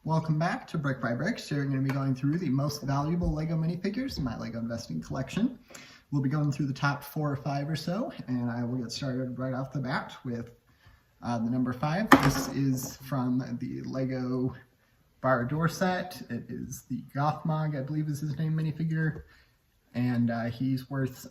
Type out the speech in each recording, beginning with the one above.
Welcome back to Brick by Bricks. Today we're going to be going through the most valuable LEGO minifigures in my LEGO investing collection. We'll be going through the top 4 or 5 or so, and I will get started right off the bat with the number 5. This is from the LEGO Bar-A-Door set. It is the Gothmog, I believe is his name, minifigure. And he's worth,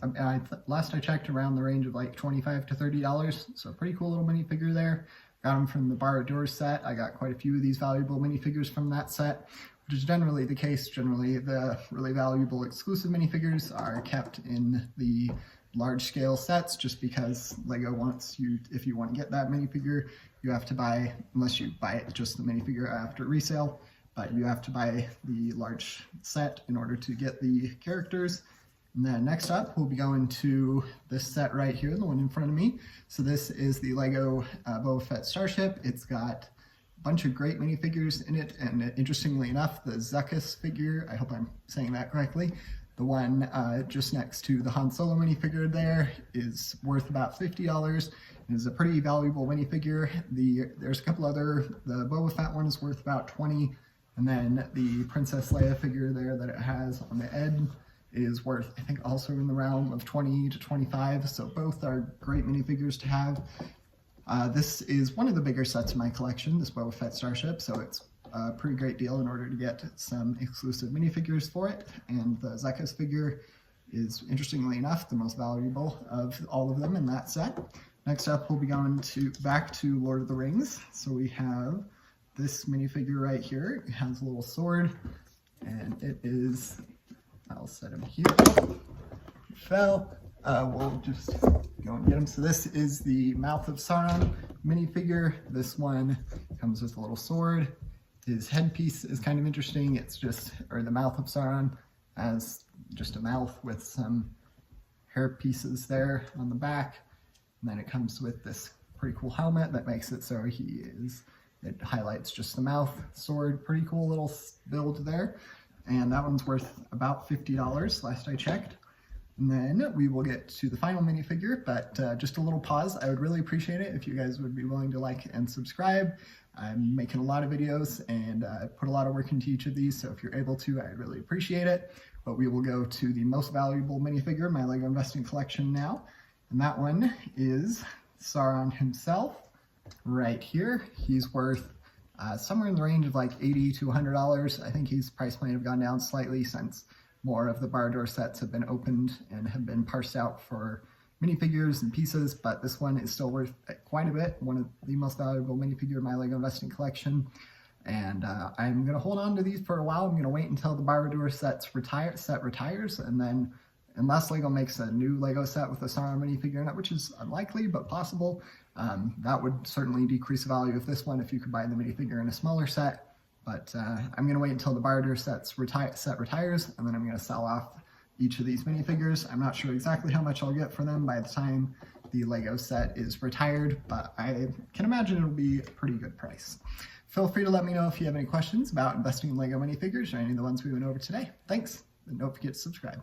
last I checked, around the range of like $25 to $30. So pretty cool little minifigure there. Got him from the Bar-A-Door set. I got quite a few of these valuable minifigures from that set, which is generally the case. Generally, the really valuable exclusive minifigures are kept in the large scale sets just because LEGO wants you, if you want to get that minifigure, you have to buy, unless you buy it just the minifigure after resale, but you have to buy the large set in order to get the characters. And then next up, we'll be going to this set right here, the one in front of me. So this is the LEGO Boba Fett Starship. It's got a bunch of great minifigures in it, and interestingly enough, the Zuckuss figure, I hope I'm saying that correctly, the one just next to the Han Solo minifigure there is worth about $50. It is a pretty valuable minifigure. There's a couple other, the Boba Fett one is worth about $20, and then the Princess Leia figure there that it has on the end is worth, I think, also in the realm of $20 to $25, so both are great minifigures to have. This is one of the bigger sets in my collection, this Boba Fett Starship, so it's a pretty great deal in order to get some exclusive minifigures for it, and the Zuckuss figure is, interestingly enough, the most valuable of all of them in that set. Next up, we'll be going back to Lord of the Rings, so we have this minifigure right here. It has a little sword, and it is, I'll set him here. He fell. We'll just go and get him. So this is the Mouth of Sauron minifigure. This one comes with a little sword. His headpiece is kind of interesting. It's just, or the Mouth of Sauron has just a mouth with some hair pieces there on the back. And then it comes with this pretty cool helmet that makes it so it highlights just the mouth, sword, pretty cool little build there. And that one's worth about $50 last I checked. And then we will get to the final minifigure, but just a little pause. I would really appreciate it if you guys would be willing to like and subscribe. I'm making a lot of videos and put a lot of work into each of these, so if you're able to, I'd really appreciate it. But we will go to the most valuable minifigure in my LEGO investing collection now. And that one is Sauron himself, right here. He's worth somewhere in the range of like $80 to $100. I think his price might have gone down slightly since more of the Bar-A-Door sets have been opened and have been parsed out for minifigures and pieces, but this one is still worth quite a bit. One of the most valuable minifigure in my LEGO investing collection. And I'm going to hold on to these for a while. I'm going to wait until the Bar-A-Door set retires, and then unless LEGO makes a new LEGO set with a Sauron minifigure in it, which is unlikely but possible, that would certainly decrease the value of this one if you could buy the minifigure in a smaller set. But I'm going to wait until the Bar-A-Door set retires, and then I'm going to sell off each of these minifigures. I'm not sure exactly how much I'll get for them by the time the LEGO set is retired, but I can imagine it'll be a pretty good price. Feel free to let me know if you have any questions about investing in LEGO minifigures or any of the ones we went over today. Thanks, and don't forget to subscribe.